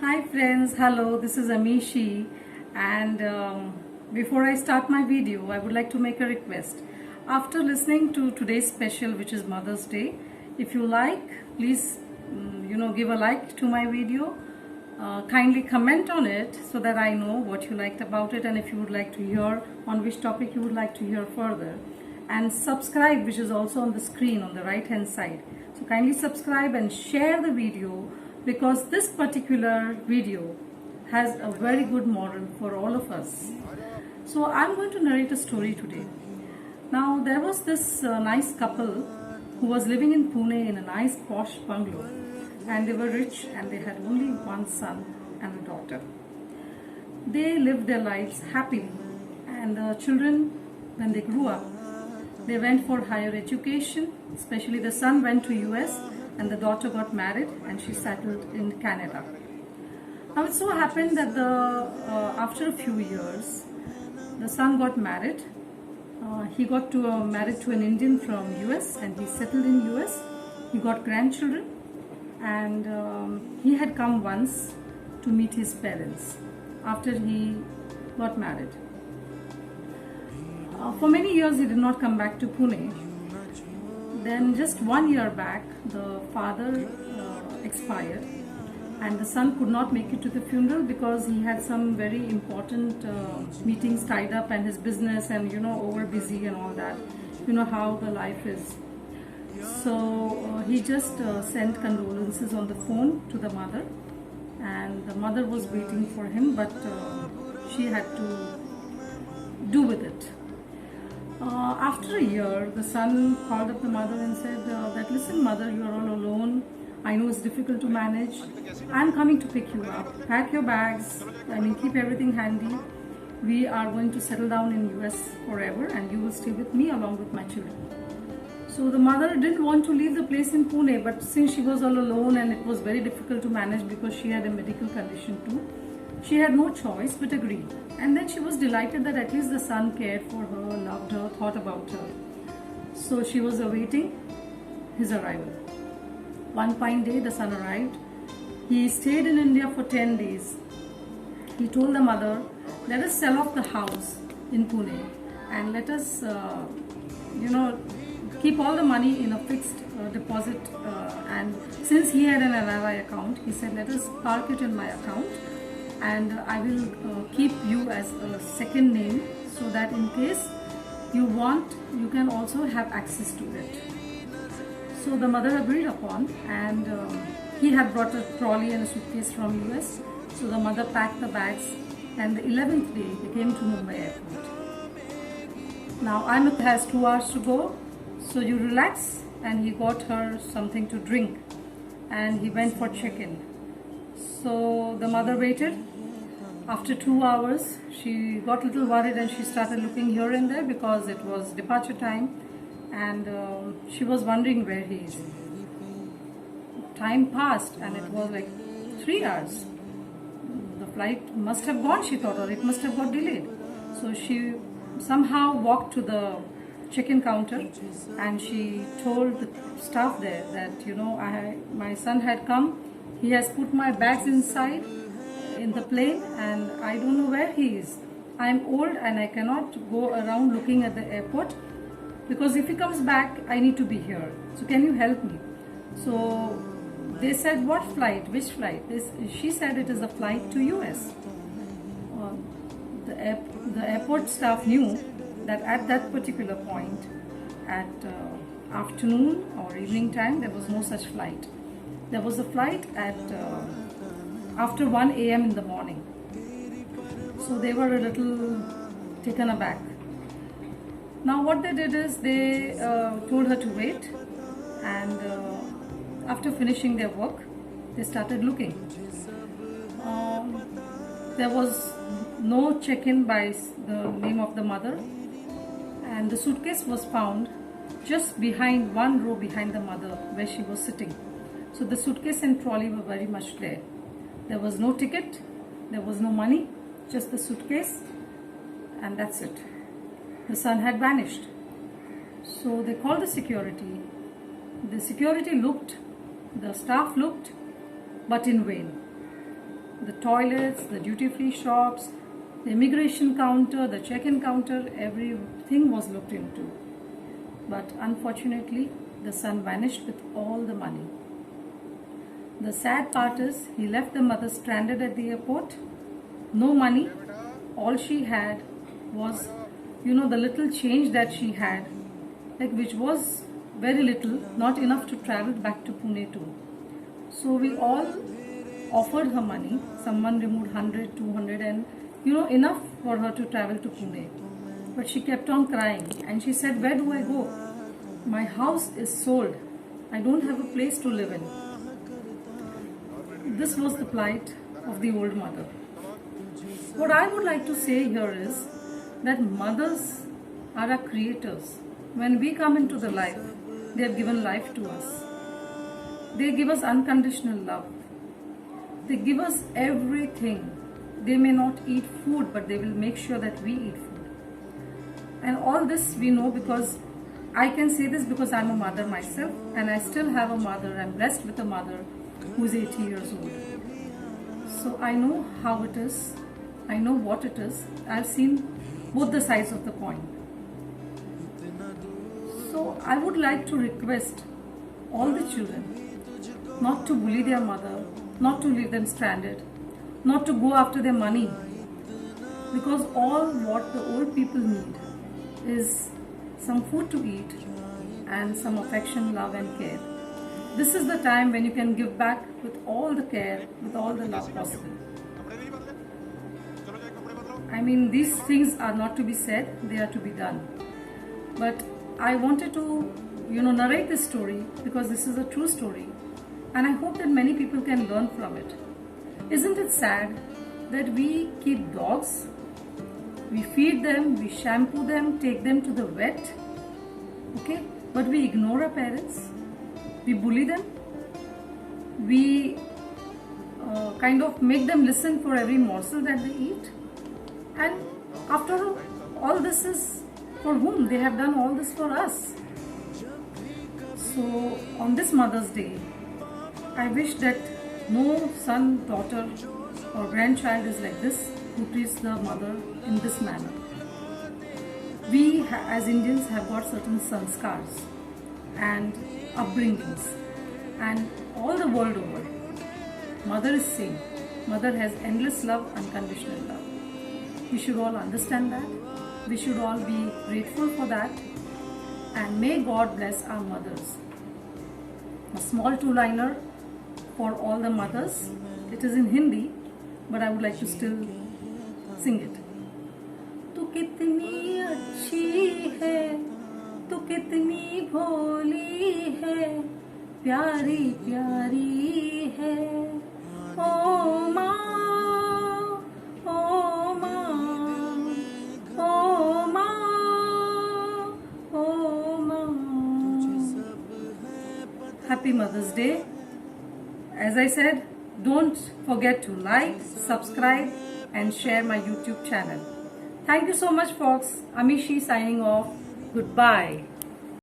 Hi friends, hello, this is Amishi and before I start my video, I would like to make a request. After listening to today's special, which is Mother's Day, if you like, please give a like to my video. Kindly comment on it so that I know what you liked about it and if you would like to hear on which topic you would like to hear further. And subscribe, which is also on the screen on the right hand side. So kindly subscribe and share the video because this particular video has a very good moral for all of us. So I'm going to narrate a story today. Now there was this nice couple who was living in Pune in a nice posh bungalow, and they were rich and they had only one son and a daughter. They lived their lives happily, and the children, when they grew up, they went for higher education. Especially the son went to US and the daughter got married and she settled in Canada. Now it so happened that after a few years, the son got married. He got married to an Indian from US and he settled in US. He got grandchildren and he had come once to meet his parents after he got married. For many years he did not come back to Pune. Then just 1 year back, the father expired and the son could not make it to the funeral because he had some very important meetings tied up and his business and over busy and all that. You know how the life is. So he just sent condolences on the phone to the mother, and the mother was waiting for him, but she had to do with it. After a year, the son called up the mother and said that, listen mother, you are all alone. I know it's difficult to manage. I'm coming to pick you up. Pack your bags. Keep everything handy. We are going to settle down in US forever and you will stay with me along with my children. So the mother didn't want to leave the place in Pune, but since she was all alone and it was very difficult to manage because she had a medical condition too, she had no choice but agreed. And then she was delighted that at least the son cared for her, loved her, thought about her. So she was awaiting his arrival. One fine day, the son arrived. He stayed in India for 10 days. He told the mother, let us sell off the house in Pune and let us, keep all the money in a fixed deposit. And since he had an NRI account, he said, let us park it in my account and I will keep you as a second name so that in case you want, you can also have access to it. So the mother agreed upon, and he had brought a trolley and a suitcase from US. So the mother packed the bags, and the 11th day they came to Mumbai airport. Now Ahmed has 2 hours to go, so you relax, and he got her something to drink and he went for check-in. So the mother waited. After 2 hours, she got a little worried and she started looking here and there because it was departure time, and she was wondering where he is. Time passed and it was like 3 hours. The flight must have gone, she thought, or it must have got delayed. So she somehow walked to the check-in counter and she told the staff there that, my son had come, he has put my bags inside in the plane and I don't know where he is. I am old and I cannot go around looking at the airport because if he comes back, I need to be here. So can you help me? So they said, what flight? Which flight? She said it is a flight to US. The airport staff knew that at that particular point, at afternoon or evening time, there was no such flight. There was a flight at after 1 a.m. in the morning. So they were a little taken aback. Now what they did is they told her to wait, and after finishing their work, they started looking. There was no check-in by the name of the mother, and the suitcase was found just behind, one row behind the mother where she was sitting. So the suitcase and trolley were very much there. There was no ticket, there was no money, just the suitcase, and that's it. The son had vanished. So they called the security. The security looked, the staff looked, but in vain. the toilets, the duty-free shops, the immigration counter, the check-in counter, everything was looked into. But unfortunately, the son vanished with all the money. The sad part is he left the mother stranded at the airport, no money. All she had was, the little change that she had, which was very little, not enough to travel back to Pune too. So we all offered her money. Someone removed 100, 200 and enough for her to travel to Pune. But she kept on crying and she said, where do I go? My house is sold. I don't have a place to live in. This was the plight of the old mother. What I would like to say here is that mothers are our creators. When we come into the life, they have given life to us. They give us unconditional love. They give us everything. They may not eat food, but they will make sure that we eat food. And all this we know because I can say this because I'm a mother myself and I still have a mother. I'm blessed with a mother who is 80 years old. So I know how it is. I know what it is. I've seen both the sides of the coin. So I would like to request all the children not to bully their mother, not to leave them stranded, not to go after their money, because all what the old people need is some food to eat and some affection, love and care. This is the time when you can give back with all the care, with all the love possible. I mean, these things are not to be said, they are to be done. But I wanted to, narrate this story because this is a true story and I hope that many people can learn from it. Isn't it sad that we keep dogs, we feed them, we shampoo them, take them to the vet, okay? But we ignore our parents, we bully them, we kind of make them listen for every morsel that they eat. And after all this is for whom? They have done all this for us. So on this Mother's Day, I wish that no son, daughter or grandchild is like this, who treats the mother in this manner. We as Indians have got certain sanskars and upbringings, and all the world over, mother is same. Mother has endless love, unconditional love. We should all understand that. We should all be grateful for that. And may God bless our mothers. A small two-liner for all the mothers. It is in Hindi, but I would like to still sing it. तू कितनी अच्छी है, तू कितनी भोली है, प्यारी प्यारी है, ओ माँ, ओ माँ, ओ माँ, ओ माँ. Happy Mother's Day. As I said, don't forget to like, subscribe and share my YouTube channel. Thank you so much folks. Amishi signing off. Goodbye.